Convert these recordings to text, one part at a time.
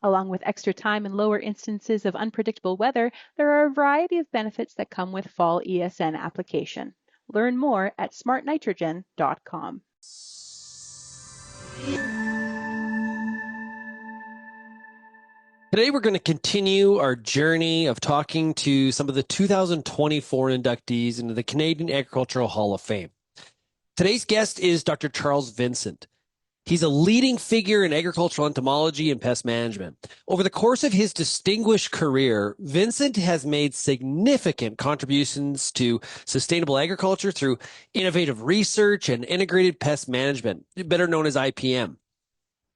Along with extra time and lower instances of unpredictable weather, there are a variety of benefits that come with fall ESN application. Learn more at smartnitrogen.com. Today, we're going to continue our journey of talking to some of the 2024 inductees into the Canadian Agricultural Hall of Fame. Today's guest is Dr. Charles Vincent. He's a leading figure in agricultural entomology and pest management. Over the course of his distinguished career, Vincent has made significant contributions to sustainable agriculture through innovative research and integrated pest management, better known as IPM.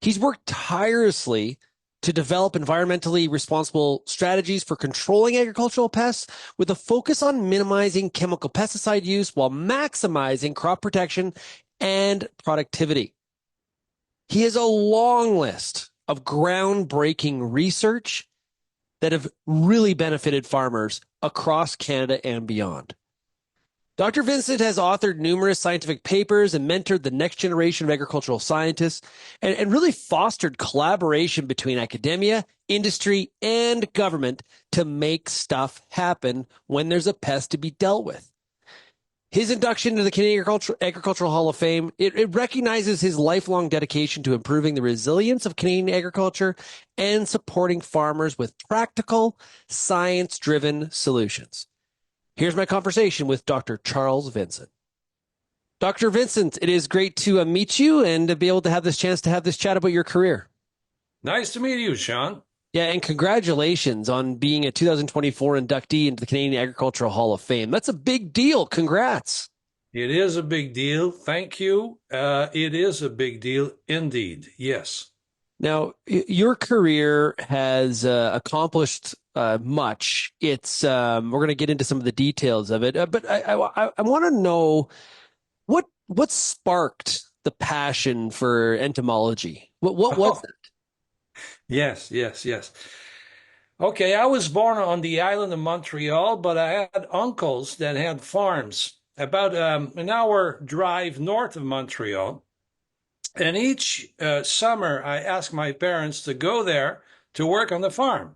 He's worked tirelessly to develop environmentally responsible strategies for controlling agricultural pests with a focus on minimizing chemical pesticide use while maximizing crop protection and productivity. He has a long list of groundbreaking research that have really benefited farmers across Canada and beyond. Dr. Vincent has authored numerous scientific papers and mentored the next generation of agricultural scientists and really fostered collaboration between academia, industry, and government to make stuff happen when there's a pest to be dealt with. His induction into the Canadian Agricultural Hall of Fame, it recognizes his lifelong dedication to improving the resilience of Canadian agriculture and supporting farmers with practical, science-driven solutions. Here's my conversation with Dr. Charles Vincent. Dr. Vincent, it is great to meet you and to be able to have this chance to have this chat about your career. Nice to meet you, Sean. Yeah, and congratulations on being a 2024 inductee into the Canadian Agricultural Hall of Fame. That's a big deal. Congrats. It is a big deal. Thank you. It is a big deal indeed. Yes. Now, your career has accomplished much. It's we're going to get into some of the details of it, but I want to know what sparked the passion for entomology. What was it? Yes. Okay, I was born on the island of Montreal, but I had uncles that had farms about an hour drive north of Montreal. And each summer, I asked my parents to go there to work on the farm.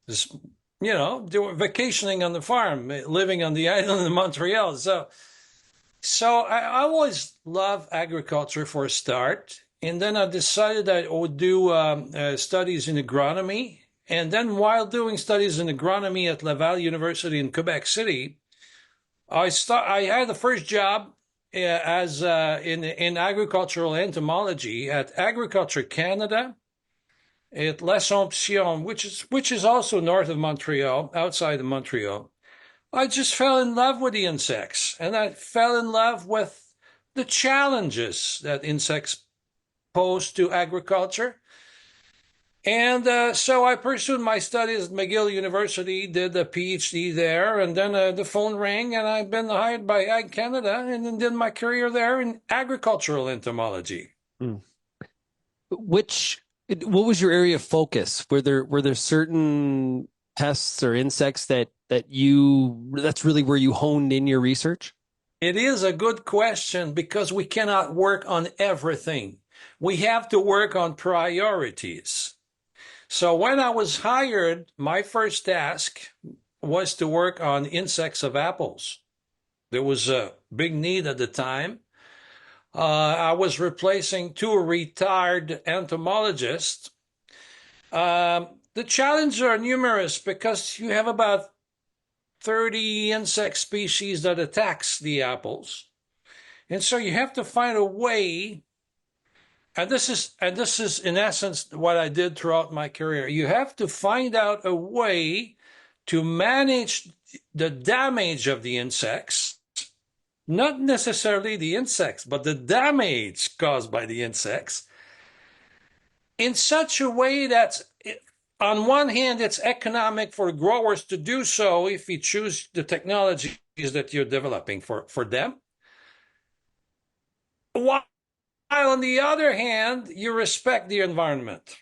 Just, they were vacationing on the farm, living on the island of Montreal. So I always loved agriculture for a start. And then I decided I would do studies in agronomy. And then while doing studies in agronomy at Laval University in Quebec City, I had the first job as in agricultural entomology at Agriculture Canada at l'Assomption, which is also north of Montreal, outside of Montreal. I just fell in love with the insects, and I fell in love with the challenges that insects pose to agriculture. And so I pursued my studies at McGill University, did a PhD there, and then the phone rang, and I've been hired by Ag Canada, and then did my career there in agricultural entomology. What was your area of focus? Were there certain pests or insects that's really where you honed in your research? It is a good question because we cannot work on everything. We have to work on priorities. So when I was hired, my first task was to work on insects of apples. There was a big need at the time. I was replacing two retired entomologists. The challenges are numerous because you have about 30 insect species that attacks the apples. And so you have to find a way. And this is in essence what I did throughout my career. You have to find out a way to manage the damage of the insects, not necessarily the insects, but the damage caused by the insects, in such a way that, on one hand, it's economic for growers to do so if you choose the technologies that you're developing for them. While on the other hand, you respect the environment.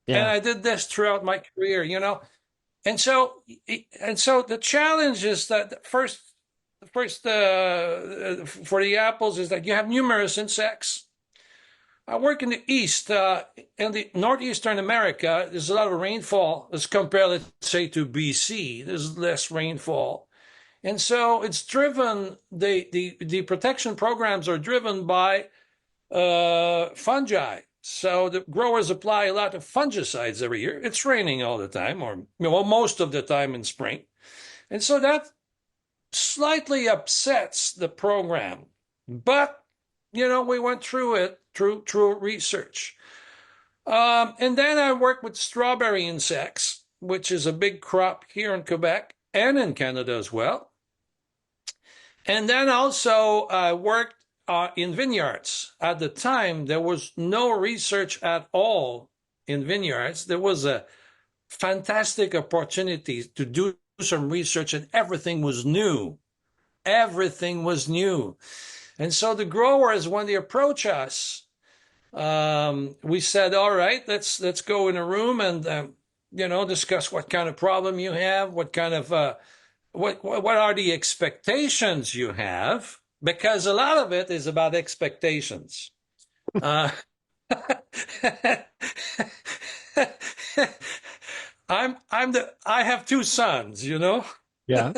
Yeah. And I did this throughout my career, And so the challenge is that first for the apples is that you have numerous insects. I work in the East, in the Northeastern America. There's a lot of rainfall as compared, let's say, to BC. There's less rainfall. And so it's driven, the protection programs are driven by fungi. So the growers apply a lot of fungicides every year. It's raining all the time, or most of the time in spring. And so that slightly upsets the program. But, we went through it through research. And then I worked with strawberry insects, which is a big crop here in Quebec and in Canada as well. And then also I worked in vineyards. At the time, there was no research at all in vineyards. There was a fantastic opportunity to do some research, and everything was new. Everything was new. And so the growers, when they approach us, we said, all right, let's go in a room and, discuss what kind of problem you have, what kind of, what are the expectations you have, because a lot of it is about expectations. I have two sons, Yeah.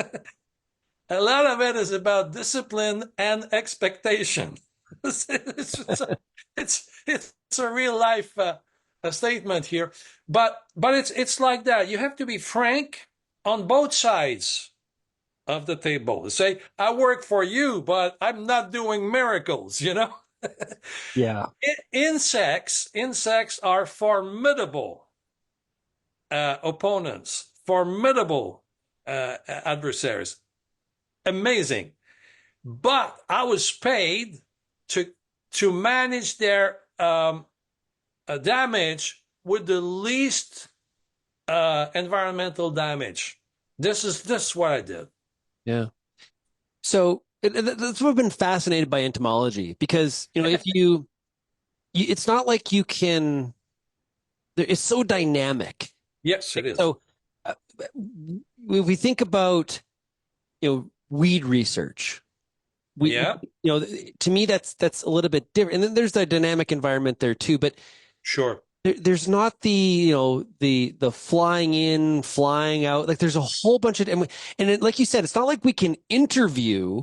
A lot of it is about discipline and expectation. it's a real life a statement here, but it's like that. You have to be frank on both sides of the table. To say, I work for you, but I'm not doing miracles. Yeah. Insects are formidable opponents, formidable adversaries. Amazing. But I was paid to manage their damage with the least environmental damage. This is what I did. Yeah. So that's what I've been fascinated by entomology, because if you it's not like you can. It's so dynamic. Yes, it is. So if we think about weed research, to me that's a little bit different. And then there's the dynamic environment there too. But sure, there's not the the flying in, flying out. Like there's a whole bunch of like you said, it's not like we can interview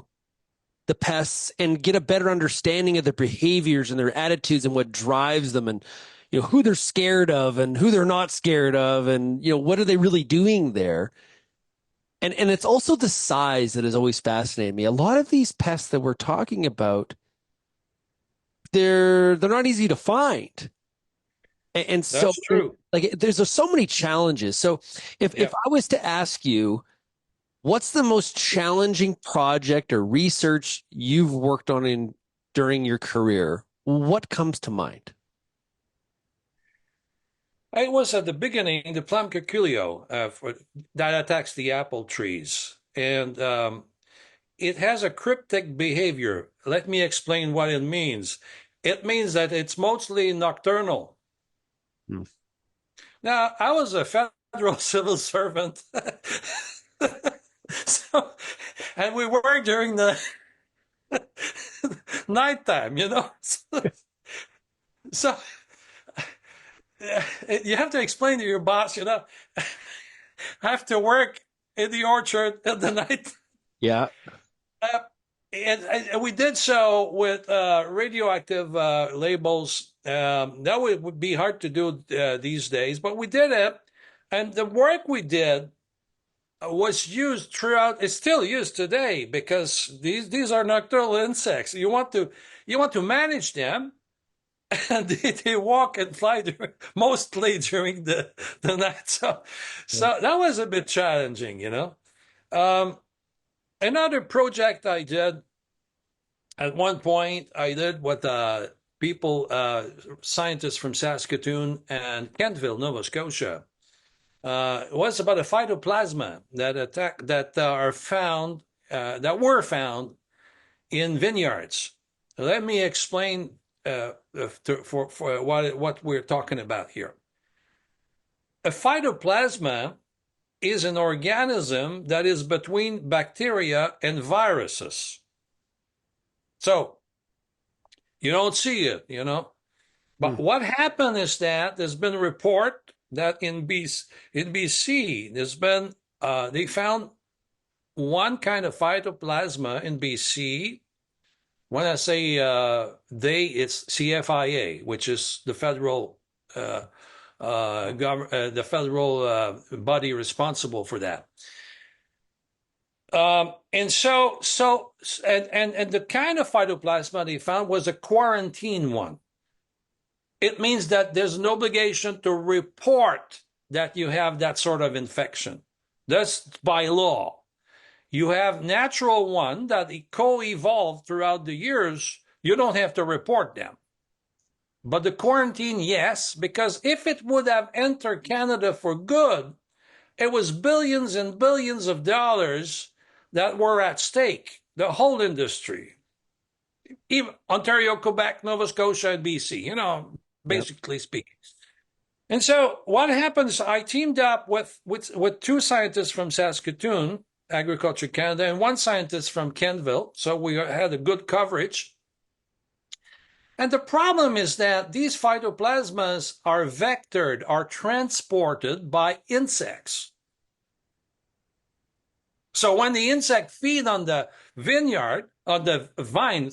the pests and get a better understanding of their behaviors and their attitudes and what drives them, and who they're scared of and who they're not scared of, and what are they really doing there. And it's also the size that has always fascinated me. A lot of these pests that we're talking about, they're not easy to find. And so that's true. Like there's so many challenges. So if I was to ask you, what's the most challenging project or research you've worked on during your career, what comes to mind? It was at the beginning, the plum curculio that attacks the apple trees. And it has a cryptic behavior. Let me explain what it means. It means that it's mostly nocturnal. Hmm. Now, I was a federal civil servant. And we worked during the nighttime, So you have to explain to your boss, I have to work in the orchard at the night. Yeah. And we did so with radioactive labels. That would be hard to do these days, but we did it. And the work we did was used throughout. It's still used today because these are nocturnal insects. You want to manage them, and they walk and fly mostly during the night. So that was a bit challenging, Another project I did at one point, I did with scientists from Saskatoon and Kentville, Nova Scotia. It was about a phytoplasma that were found in vineyards. Let me explain for what we're talking about here. A phytoplasma is an organism that is between bacteria and viruses. So you don't see it, But what happened is that there's been a report that in BC there's been they found one kind of phytoplasma in BC. When I say it's CFIA, which is the federal the federal body responsible for that. And the kind of phytoplasma they found was a quarantine one. It means that there's an obligation to report that you have that sort of infection. That's by law. You have natural one that co-evolved throughout the years. You don't have to report them. But the quarantine, yes, because if it would have entered Canada for good, it was billions and billions of dollars that were at stake, the whole industry. Even Ontario, Quebec, Nova Scotia, and BC, basically speaking. And so what happens, I teamed up with two scientists from Saskatoon, Agriculture Canada, and one scientist from Kenville, so we had a good coverage. And the problem is that these phytoplasmas are vectored, are transported by insects. So when the insect feed on the vineyard, on the vine,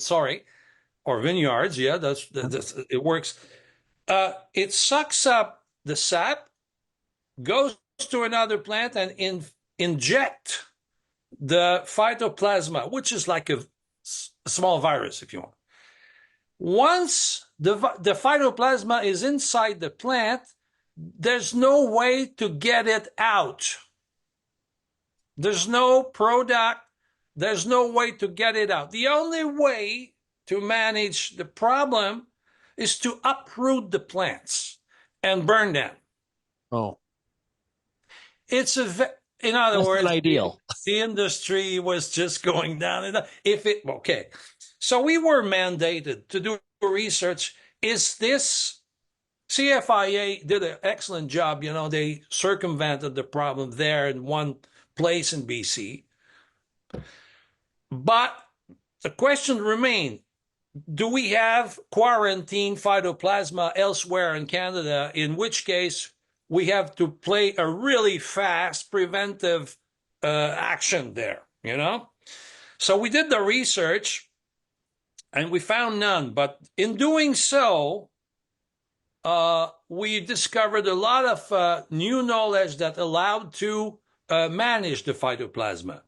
or vineyards, yeah, that's it works. It sucks up the sap, goes to another plant, and inject the phytoplasma, which is like a small virus, if you want. Once the phytoplasma is inside the plant, there's no way to get it out. There's no product. There's no way to get it out. The only way to manage the problem is to uproot the plants and burn them. Oh. It's in other words, ideal. The industry was just going down. Okay. So we were mandated to do research. Is this CFIA did an excellent job. They circumvented the problem there in one place in BC. But the question remained, do we have quarantine phytoplasma elsewhere in Canada, in which case we have to play a really fast preventive action there, So we did the research and we found none. But in doing so, we discovered a lot of new knowledge that allowed to manage the phytoplasma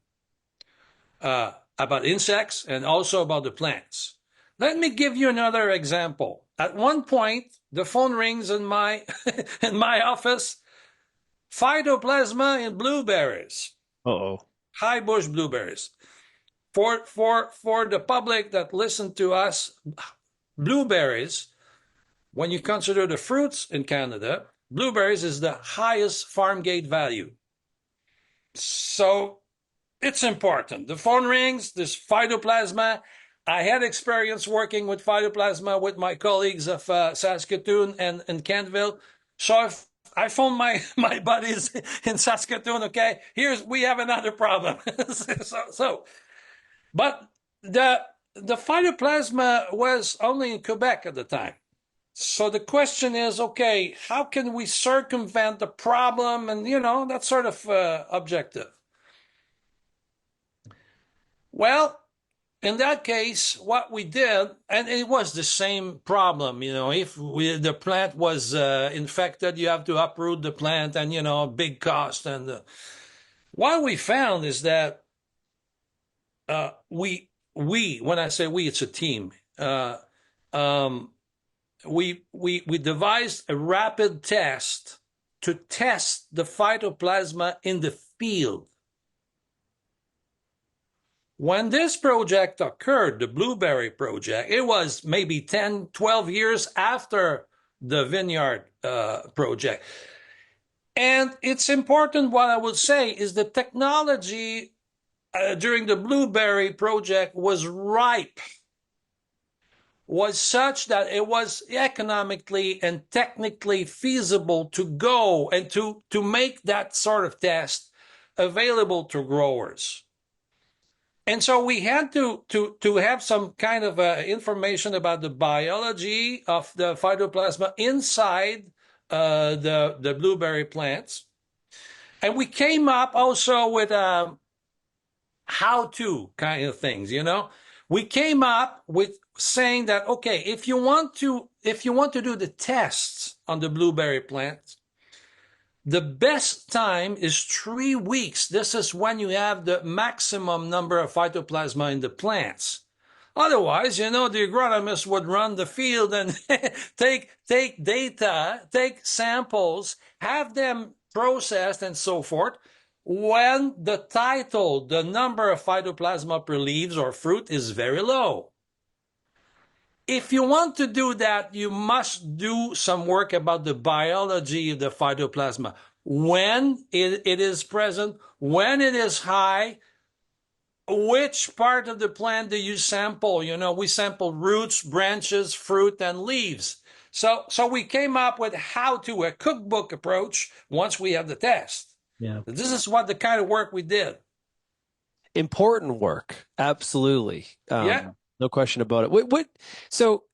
about insects and also about the plants. Let me give you another example. At one point, the phone rings in my in my office. Phytoplasma in blueberries. Uh-oh. High bush blueberries. For the public that listen to us, blueberries, when you consider the fruits in Canada, blueberries is the highest farm gate value. So it's important. The phone rings, there's phytoplasma. I had experience working with phytoplasma with my colleagues of Saskatoon and Kentville. So if I phoned my buddies in Saskatoon, okay, we have another problem. But the phytoplasma was only in Quebec at the time. So the question is, okay, how can we circumvent the problem and, that sort of objective? Well, in that case, what we did, and it was the same problem, if the plant was infected, you have to uproot the plant and, big cost. And what we found is that when I say we, it's a team. We devised a rapid test to test the phytoplasma in the field. When this project occurred, the blueberry project, it was maybe 10, 12 years after the vineyard project. And it's important, what I would say, is the technology during the blueberry project was ripe, was such that it was economically and technically feasible to go and to make that sort of test available to growers. And so we had to have some kind of information about the biology of the phytoplasma inside the blueberry plants. And we came up also with how-to kind of things, you know. We came up with saying that, okay, if you want to do the tests on the blueberry plants, the best time is 3 weeks. This is when you have the maximum number of phytoplasma in the plants. Otherwise, you know, the agronomist would run the field and take data, take samples, have them processed and so forth. When the title, the number of phytoplasma per leaves or fruit is very low. If you want to do that, you must do some work about the biology of the phytoplasma. When it is present, when it is high, which part of the plant do you sample? You know, we sample roots, branches, fruit, and leaves. So we came up with a cookbook approach once we have the test. Yeah. This is what the kind of work we did. Important work. Absolutely. Yeah. No question about it. So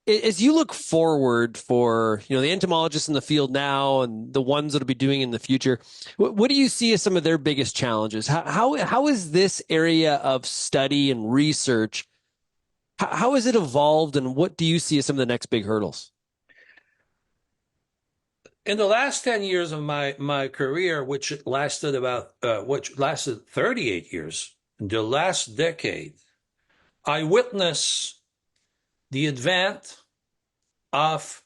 as you look forward for, you know, the entomologists in the field now and the ones that'll be doing in the future, what do you see as some of their biggest challenges? How is this area of study and research, how has it evolved, and what do you see as some of the next big hurdles? In the last 10 years of my career, which lasted 38 years, in the last decade, I witnessed the advent of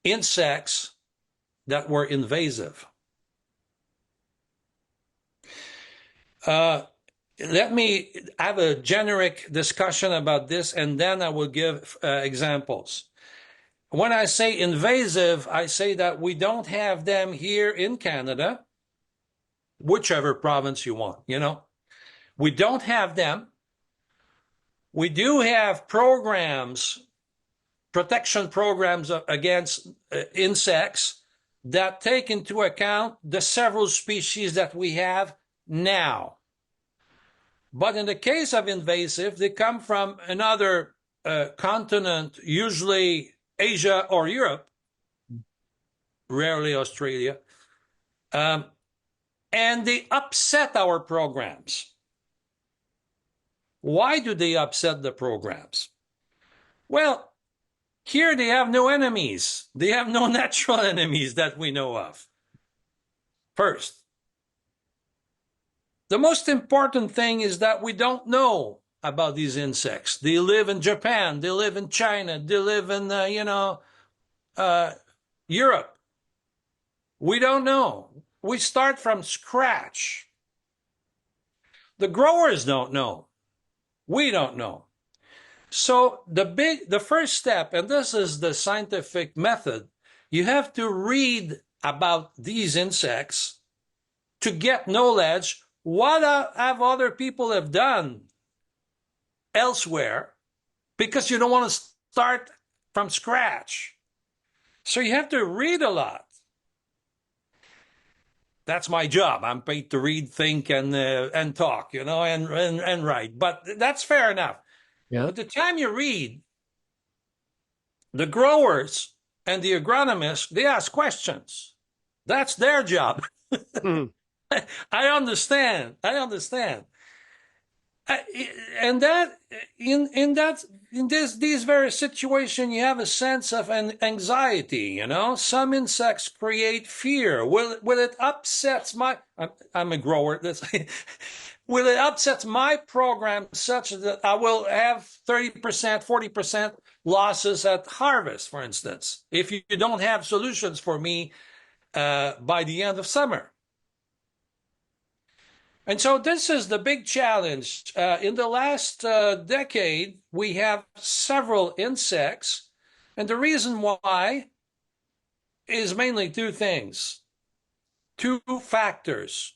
insects that were invasive. Let me have a generic discussion about this, and then I will give examples. When I say invasive, I say that we don't have them here in Canada, whichever province you want, you know. We don't have them. We do have programs, protection programs against insects that take into account the several species that we have now. But in the case of invasive, they come from another continent, usually Asia or Europe, rarely Australia, and they upset our programs. Why do they upset the programs? Well, here they have no enemies. They have no natural enemies that we know of. First, the most important thing is that we don't know about these insects. They live in Japan, they live in China, they live in, Europe. We don't know. We start from scratch. The growers don't know. We don't know. So the first step, and this is the scientific method, you have to read about these insects to get knowledge. What have other people have done elsewhere, because you don't want to start from scratch. So you have to read a lot. That's my job. I'm paid to read, think, and talk, you know, and write. But that's fair enough. Yeah. At the time you read, the growers and the agronomists, they ask questions. That's their job. Mm. I understand. And that in these various situations, you have a sense of an anxiety. You know, some insects create fear. Will it upset my? I'm a grower. Will it upset my program such that I will have 30%, 40% losses at harvest, for instance, if you don't have solutions for me by the end of summer? And so this is the big challenge. In the last decade, we have several insects. And the reason why is mainly two things, two factors.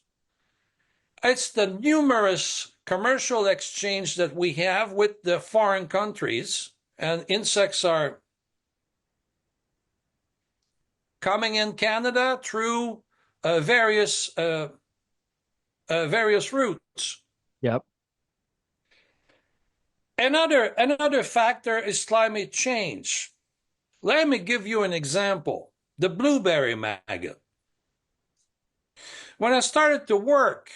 It's the numerous commercial exchange that we have with the foreign countries, and insects are coming in Canada through various routes. Yep. Another factor is climate change. Let me give you an example. The blueberry maggot. When I started to work,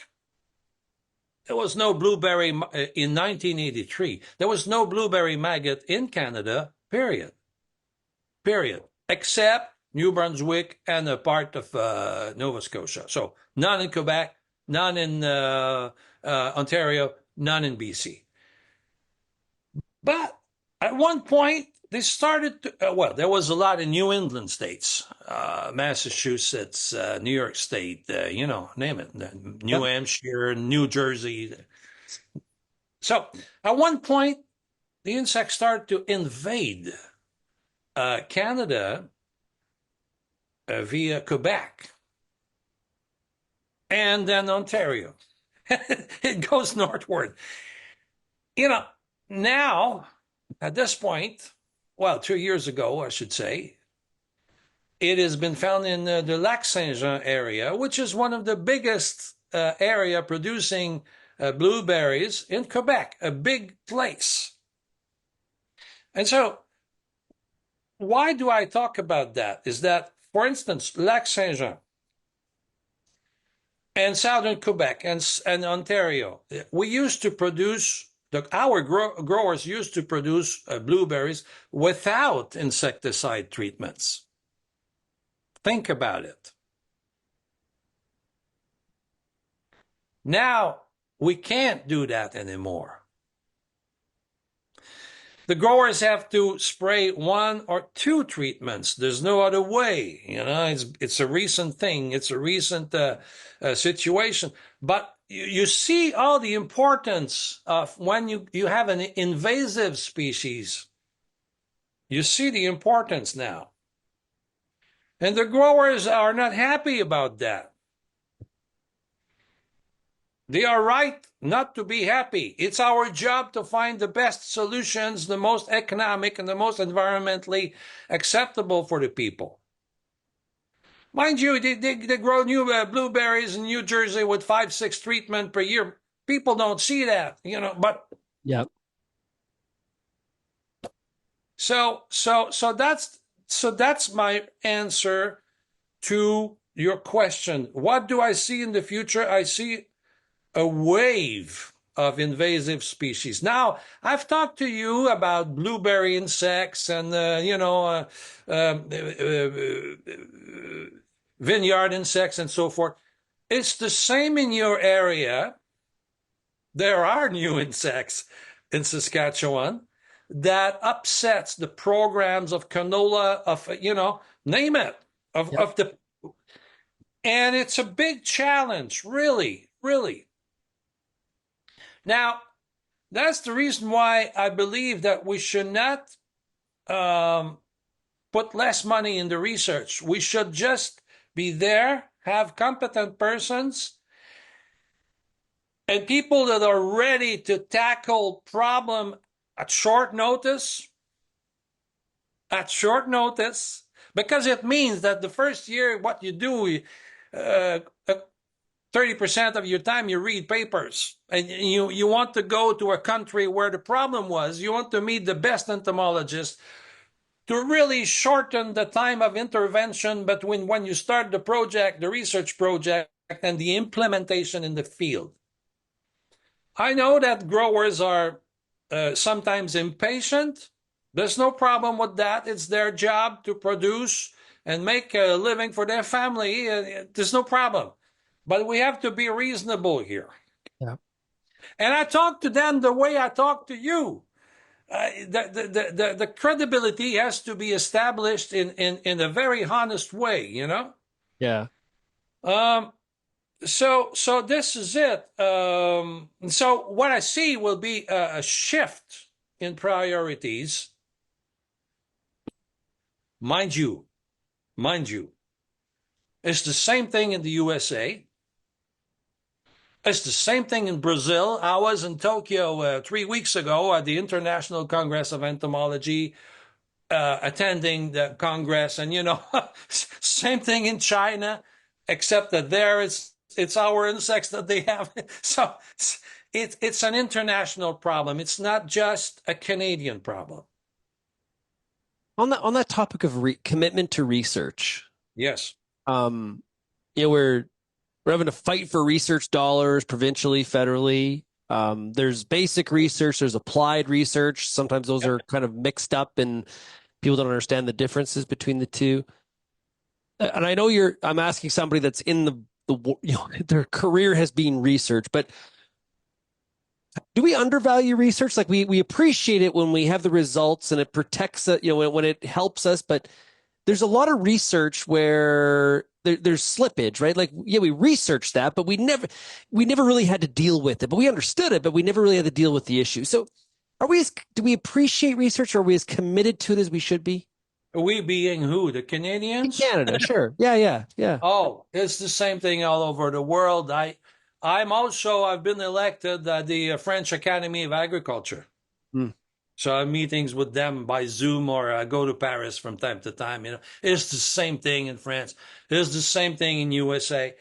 there was no blueberry in 1983. There was no blueberry maggot in Canada, period. Except New Brunswick and a part of Nova Scotia. So none in Quebec, none in Ontario, none in BC. But at one point, they started to, there was a lot in New England states, Massachusetts, New York State, name it, New Hampshire, New Jersey. So at one point, the insects started to invade Canada via Quebec and then Ontario. It goes northward. Now, at this point, 2 years ago, I should say, it has been found in the Lac Saint-Jean area, which is one of the biggest area producing blueberries in Quebec, a big place. And so, why do I talk about that? Is that, for instance, Lac Saint-Jean and southern Quebec and Ontario, we used to produce, our growers used to produce blueberries without insecticide treatments. Think about it. Now, we can't do that anymore. The growers have to spray 1 or 2 treatments. There's no other way. It's a recent thing. It's a recent situation. But you see all the importance of when you have an invasive species. You see the importance now. And the growers are not happy about that. They are right not to be happy. It's our job to find the best solutions, the most economic and the most environmentally acceptable for the people. Mind you, they grow new blueberries in New Jersey with 5-6 treatment per year. People don't see that, but yeah. So that's my answer to your question. What do I see in the future? I see a wave of invasive species. Now, I've talked to you about blueberry insects and, vineyard insects and so forth. It's the same in your area. There are new insects in Saskatchewan that upsets the programs of canola, of, name it, and it's a big challenge, really, really. Now, that's the reason why I believe that we should not put less money in the research. We should just be there, have competent persons, and people that are ready to tackle problem at short notice, because it means that the first year, what you do, 30% of your time you read papers, and you want to go to a country where the problem was. You want to meet the best entomologists to really shorten the time of intervention between when you start the project, the research project, and the implementation in the field. I know that growers are sometimes impatient. There's no problem with that. It's their job to produce and make a living for their family. There's no problem. But we have to be reasonable here. Yeah. And I talk to them the way I talk to you. The credibility has to be established in a very honest way, Yeah. So this is it. So what I see will be a shift in priorities. Mind you, it's the same thing in the USA. It's the same thing in Brazil. I was in Tokyo 3 weeks ago at the International Congress of Entomology, attending the Congress, and same thing in China, except that there it's our insects that they have. So it's an international problem. It's not just a Canadian problem. On that topic of commitment to research, Yes. um, we're having to fight for research dollars provincially, federally. There's basic research, there's applied research. Sometimes those are kind of mixed up and people don't understand the differences between the two. And I know I'm asking somebody that's in their career has been research, but do we undervalue research? Like we appreciate it when we have the results and it protects it, when it helps us, but there's a lot of research where there's slippage, right? Like, yeah, we researched that, but we never really had to deal with it. But we understood it, but we never really had to deal with the issue. So do we appreciate research? Or are we as committed to it as we should be? We being who? The In Canadians? Canada, sure. Yeah. Oh, it's the same thing all over the world. I've been elected at the French Academy of Agriculture. Hmm. So I have meetings with them by Zoom, or I go to Paris from time to time. It's the same thing in France. It's the same thing in USA.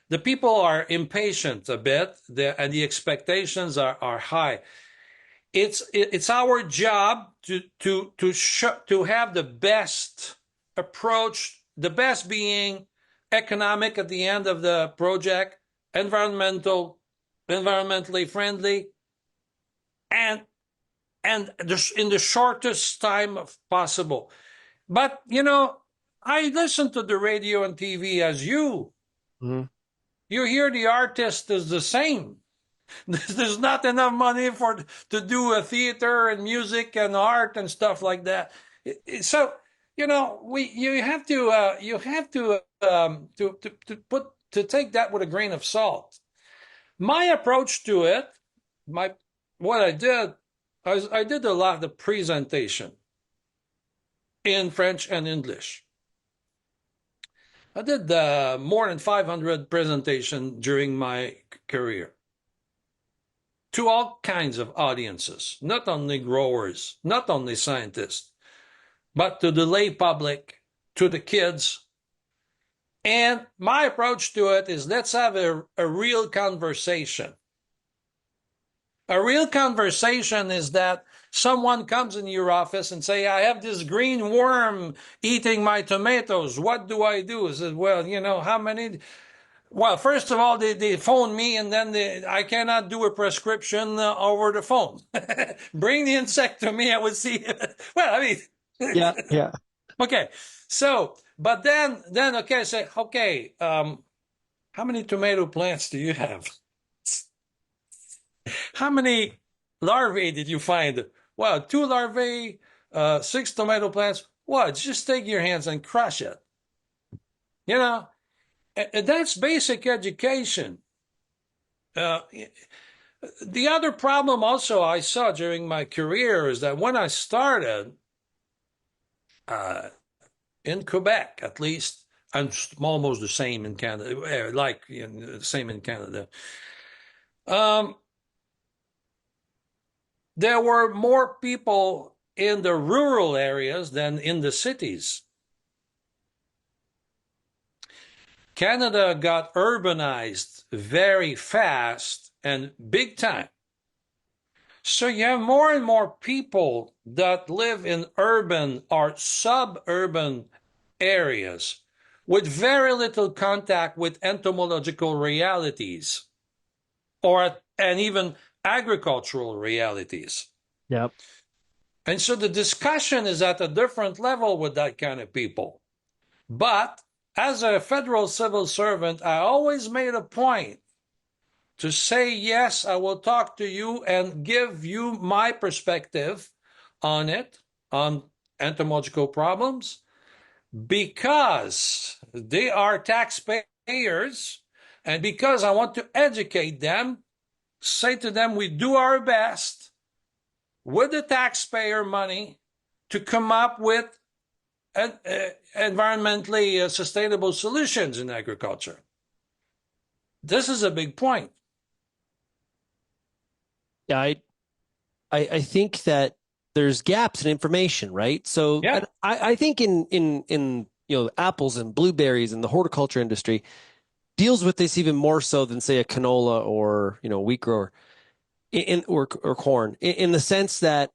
The people are impatient a bit, and the expectations are high. It's our job to have the best approach, the best being economic at the end of the project, environmentally friendly, and in the shortest time possible. But I listen to the radio and TV as you. Mm-hmm. You hear the artist is the same. There's not enough money to do a theater and music and art and stuff like that. So you have to take that with a grain of salt. My approach to it, what I did a lot of presentation in French and English. I did more than 500 presentations during my career to all kinds of audiences, not only growers, not only scientists, but to the lay public, to the kids. And my approach to it is, let's have a real conversation. A real conversation is that someone comes in your office and say, I have this green worm eating my tomatoes. What do I do? I said, well, how many? Well, first of all, they phone me, and then I cannot do a prescription over the phone. Bring the insect to me, I would see. Well, I mean, yeah. Okay, so, but then, okay, say, okay, how many tomato plants do you have? How many larvae did you find? Well, 2 larvae, 6 tomato plants. What? Just take your hands and crush it. That's basic education. The other problem also I saw during my career is that when I started in Quebec, at least, and almost the same in Canada, the same in Canada, there were more people in the rural areas than in the cities. Canada got urbanized very fast and big time. So you have more and more people that live in urban or suburban areas with very little contact with entomological realities and even agricultural realities. Yep. And so the discussion is at a different level with that kind of people. But as a federal civil servant, I always made a point to say, yes, I will talk to you and give you my perspective on it, on entomological problems, because they are taxpayers, and because I want to educate them, say to them, we do our best with the taxpayer money to come up with environmentally sustainable solutions in agriculture. This is a big point. Yeah, I think that there's gaps in information, right? So yeah. I think in apples and blueberries and the horticulture industry deals with this even more so than say a canola or wheat grower. or corn in the sense that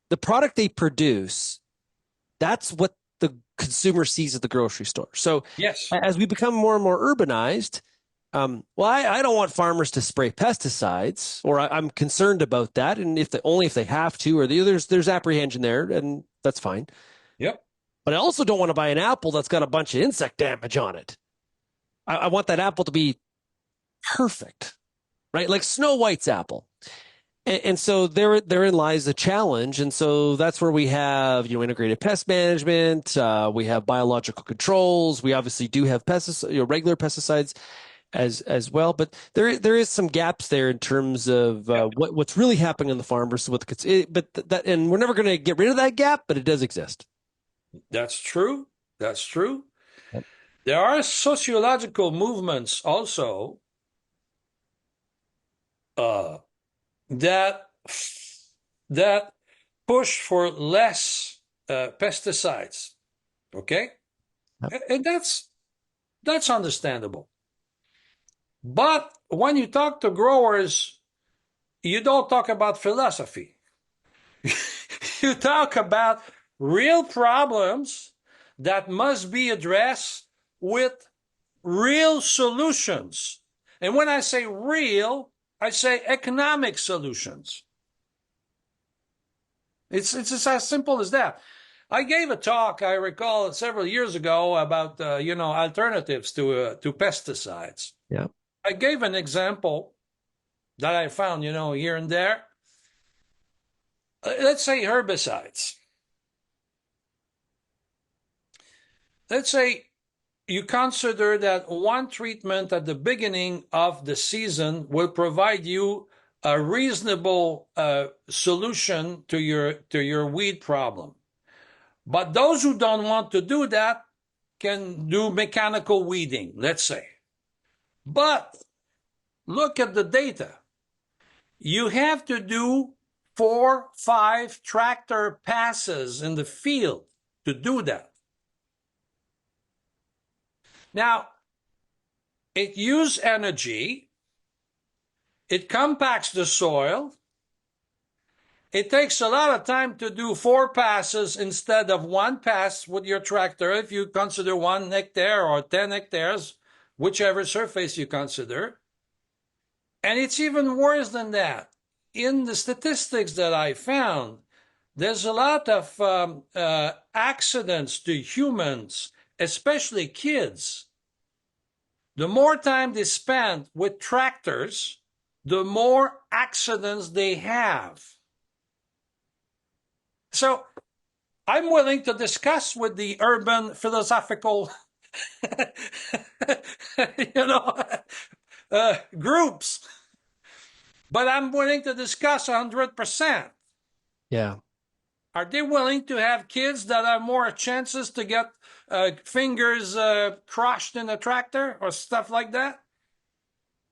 the product they produce, that's what the consumer sees at the grocery store. So Yes. as we become more and more urbanized, I don't want farmers to spray pesticides, or I'm concerned about that. And only if they have to, or there's apprehension there, and that's fine. Yep. But I also don't want to buy an apple that's got a bunch of insect damage on it. I want that apple to be perfect, right? Like Snow White's apple. And so therein lies the challenge. And so that's where we have, integrated pest management. We have biological controls. We obviously do have pesticides, regular pesticides as well. But there is some gaps there in terms of what's really happening on the farm versus what and we're never going to get rid of that gap, but it does exist. That's true. That's true. Yep. There are sociological movements also that push for less pesticides. Okay, and that's understandable. But when you talk to growers, you don't talk about philosophy. You talk about real problems that must be addressed with real solutions. And when I say real, I say economic solutions. It's as simple as that. I gave a talk, I recall, several years ago about alternatives to pesticides. Yeah. I gave an example that I found, here and there. Let's say herbicides. Let's say you consider that one treatment at the beginning of the season will provide you a reasonable solution to your weed problem. But those who don't want to do that can do mechanical weeding, let's say. But look at the data. You have to do 4-5 tractor passes in the field to do that. Now, it uses energy, it compacts the soil, it takes a lot of time to do 4 passes instead of 1 pass with your tractor if you consider 1 hectare or 10 hectares, whichever surface you consider. And it's even worse than that. In the statistics that I found, there's a lot of accidents to humans, especially kids. The more time they spend with tractors, the more accidents they have. So I'm willing to discuss with the urban philosophical groups, but I'm willing to discuss 100%. Yeah. Are they willing to have kids that have more chances to get fingers crushed in a tractor or stuff like that?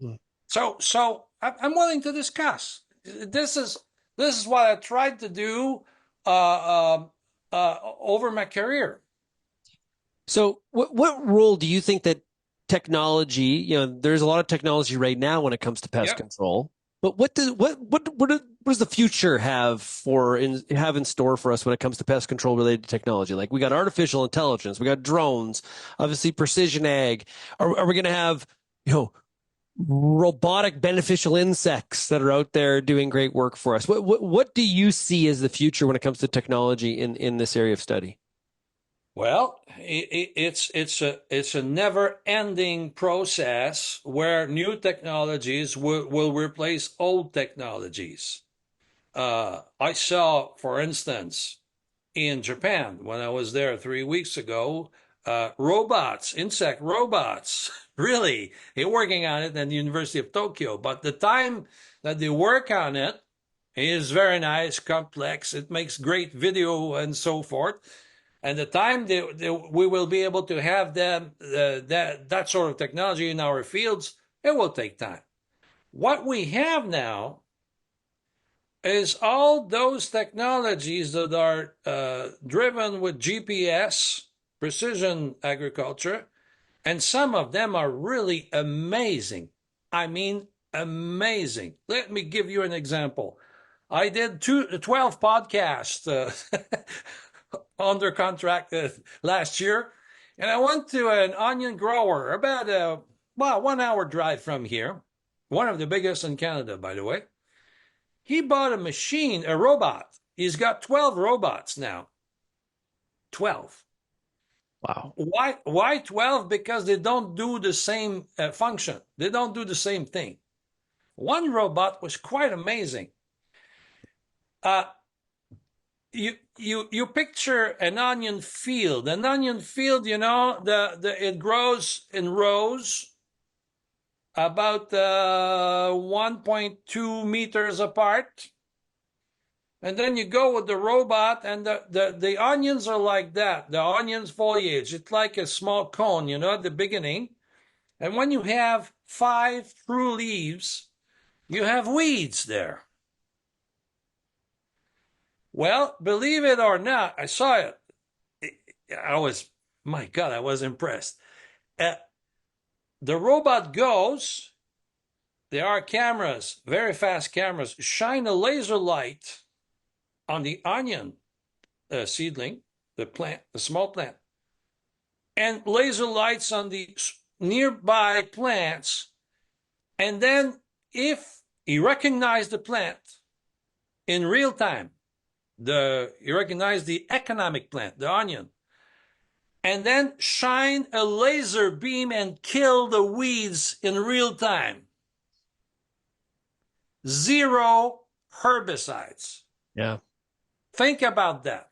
Mm. So I'm willing to discuss. This is what I tried to do over my career. So what role do you think that technology, there's a lot of technology right now when it comes to pest control, but what does the future have in store for us when it comes to pest control related to technology? Like, we got artificial intelligence, we got drones, obviously precision ag. Are we going to have, robotic beneficial insects that are out there doing great work for us? What do you see as the future when it comes to technology in this area of study? Well, it's a never-ending process where new technologies will replace old technologies. I saw, for instance, in Japan, when I was there 3 weeks ago, insect robots, really, they're working on it at the University of Tokyo. But the time that they work on it is very nice, complex. It makes great video and so forth. And the time we will be able to have that sort of technology in our fields, it will take time. What we have now is all those technologies that are driven with GPS, precision agriculture, and some of them are really amazing. I mean, Amazing. Let me give you an example. I did 12 podcasts under contract last year, and I went to an onion grower about a 1 hour drive from here, one of the biggest in Canada, by the way. He bought a machine, a robot. He's got 12 robots now. 12. Wow. Why 12? Because they don't do the same function. They don't do the same thing. One robot was quite amazing. You picture an onion field. An onion field, it grows in rows about 1.2 meters apart. And then you go with the robot, and the onions are like that. The onions foliage, it's like a small cone, at the beginning. And when you have 5 true leaves, you have weeds there. Well, believe it or not, I saw it. My God, I was impressed. The robot goes, there are cameras, very fast cameras, shine a laser light on the onion seedling, the plant, the small plant, and laser lights on the nearby plants. And then if he recognizes the plant in real time, you recognize the economic plant, the onion, and then shine a laser beam and kill the weeds in real time. 0 herbicides. Yeah. Think about that.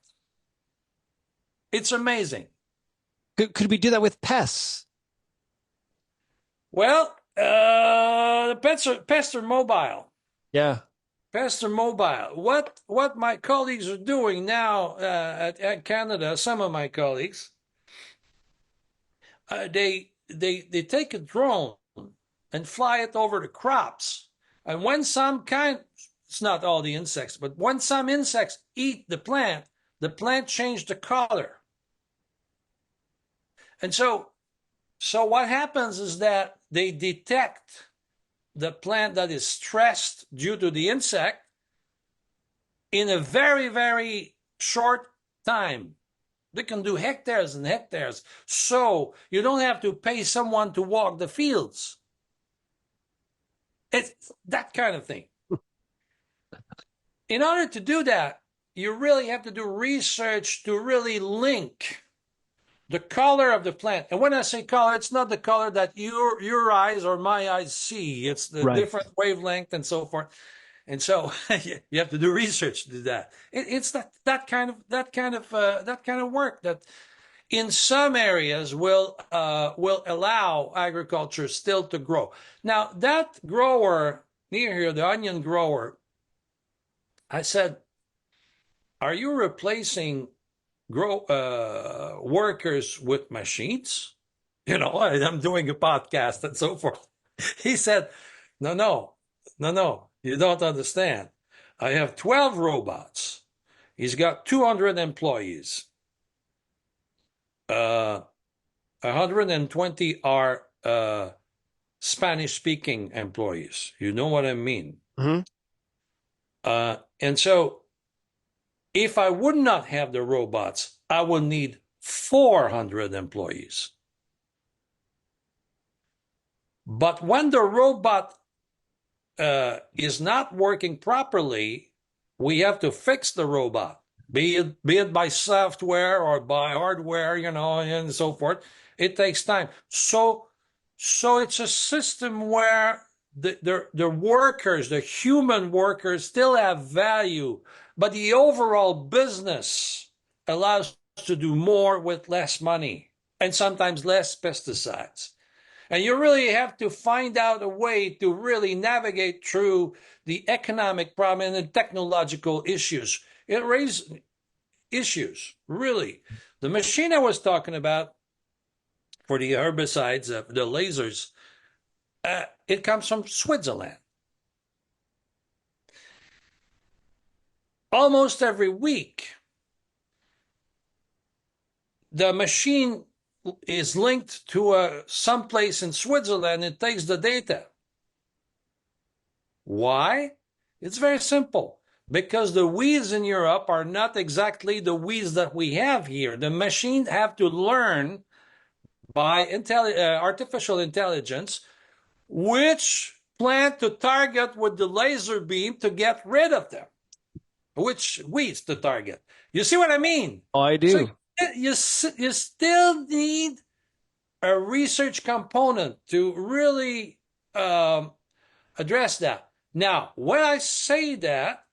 It's amazing. Could we do that with pests? Well, the pests are mobile. Yeah. Pests are mobile. What my colleagues are doing now at Canada, some of my colleagues, they take a drone and fly it over the crops. And when it's not all the insects, but when some insects eat the plant changes the color. And so what happens is that they detect the plant that is stressed due to the insect in a very, very short time. They can do hectares and hectares. So you don't have to pay someone to walk the fields. It's that kind of thing. In order to do that, you really have to do research to really link the color of the plant. And when I say color, it's not the color that your eyes or my eyes see. It's the different wavelength and so forth. And so you have to do research to do that. It's that kind of work that in some areas will allow agriculture still to grow. Now that grower near here, the onion grower, I said, "Are you replacing workers with machines?" I'm doing a podcast and so forth. He said, no, you don't understand. I have 12 robots. He's got 200 employees. 120 are Spanish-speaking employees. You know what I mean? Mm-hmm. And so if I would not have the robots, I would need 400 employees. But when the robot is not working properly, we have to fix the robot, be it by software or by hardware, and so forth. It takes time. So it's a system where the workers, the human workers, still have value, but the overall business allows us to do more with less money and sometimes less pesticides. And you really have to find out a way to really navigate through the economic problem and the technological issues. It raises issues, really. The machine I was talking about for the herbicides, the lasers, it comes from Switzerland. Almost every week, the machine is linked to some place in Switzerland. It takes the data. Why? It's very simple. Because the weeds in Europe are not exactly the weeds that we have here. The machines have to learn by artificial intelligence which plant to target with the laser beam to get rid of them, which weeds to target. You see what I mean? Oh, I do. So you still need a research component to really address that. Now, when I say that,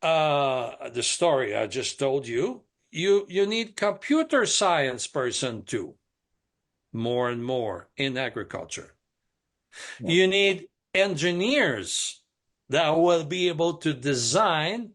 the story I just told you, you need computer science person too, more and more in agriculture. Yeah. You need engineers that will be able to design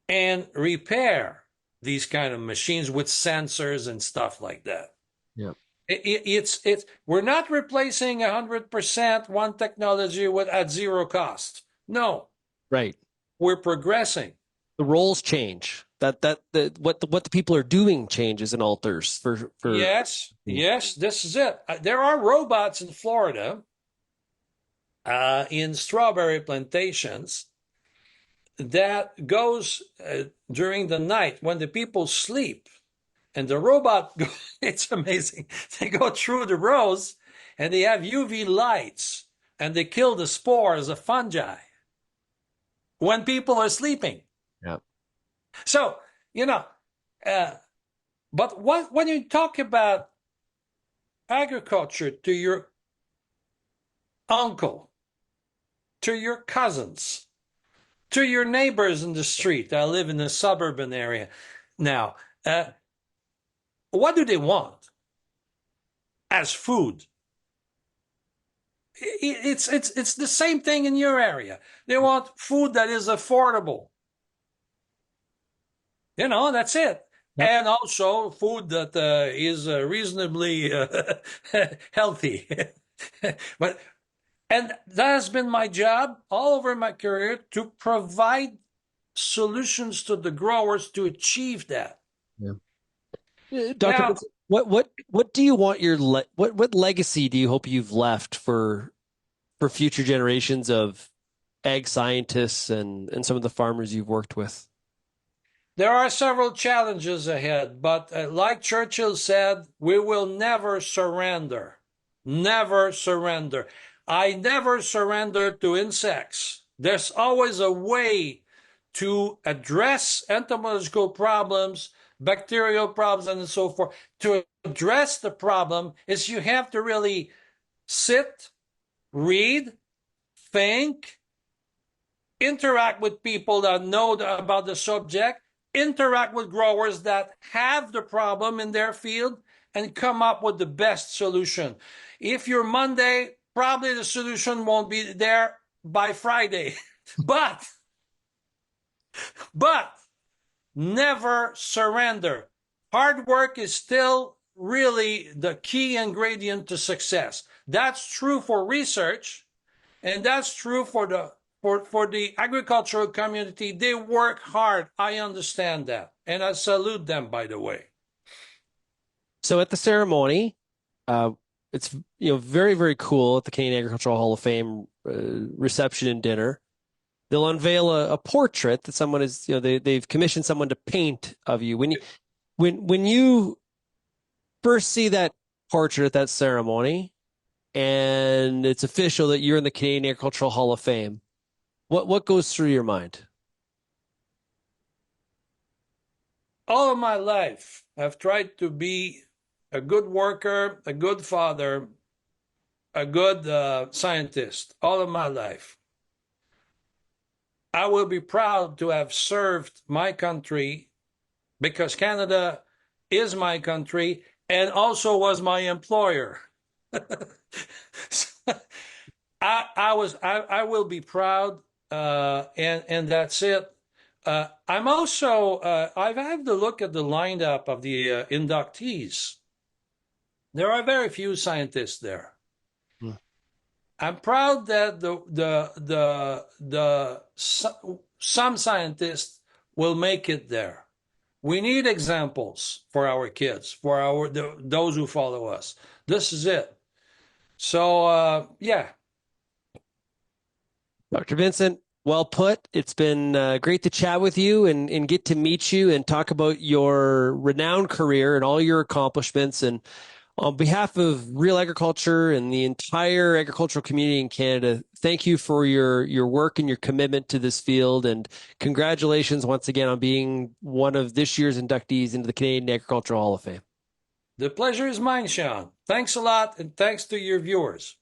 and repair these kind of machines with sensors and stuff like that. Yeah. It's we're not replacing 100% one technology at zero cost. No. Right. We're progressing. The roles change. What the people are doing changes and alters for Yes, this is it. There are robots in Florida in strawberry plantations that goes during the night when the people sleep, and the robot it's amazing. They go through the rows and they have UV lights and they kill the spores of fungi when people are sleeping. Yeah. So, but when you talk about agriculture to your uncle, to your cousins, to your neighbors in the street. I live in a suburban area now. What do they want as food? It's the same thing in your area. They want food that is affordable. That's it. Yep. And also food that is reasonably healthy. And that has been my job all over my career, to provide solutions to the growers to achieve that. Yeah. Dr. Vincent, what do you want what legacy do you hope you've left for future generations of ag scientists and some of the farmers you've worked with? There are several challenges ahead, but like Churchill said, we will never surrender. Never surrender. I never surrender to insects. There's always a way to address entomological problems, bacterial problems, and so forth. To address the problem is you have to really sit, read, think, interact with people that know about the subject, interact with growers that have the problem in their field, and come up with the best solution. If you're Monday, probably the solution won't be there by Friday. But never surrender. Hard work is still really the key ingredient to success. That's true for research, and that's true for the agricultural community. They work hard. I understand that, and I salute them, by the way. So at the ceremony, it's very, very cool at the Canadian Agricultural Hall of Fame reception and dinner. They'll unveil a portrait that someone is, they've commissioned someone to paint of you. When you first see that portrait at that ceremony, and it's official that you're in the Canadian Agricultural Hall of Fame, what goes through your mind? All of my life, I've tried to be a good worker, a good father, a good scientist, all of my life. I will be proud to have served my country, because Canada is my country and also was my employer. I will be proud, and that's it. I'm also, I've had to look at the lineup of the inductees. There are very few scientists there. I'm proud that some scientists will make it there. We need examples for our kids, for those who follow us. This is it. So yeah. Dr. Vincent, well put. It's been great to chat with you and get to meet you and talk about your renowned career and all your accomplishments. And on behalf of Real Agriculture and the entire agricultural community in Canada, thank you for your work and your commitment to this field. And congratulations once again on being one of this year's inductees into the Canadian Agricultural Hall of Fame. The pleasure is mine, Sean. Thanks a lot, and thanks to your viewers.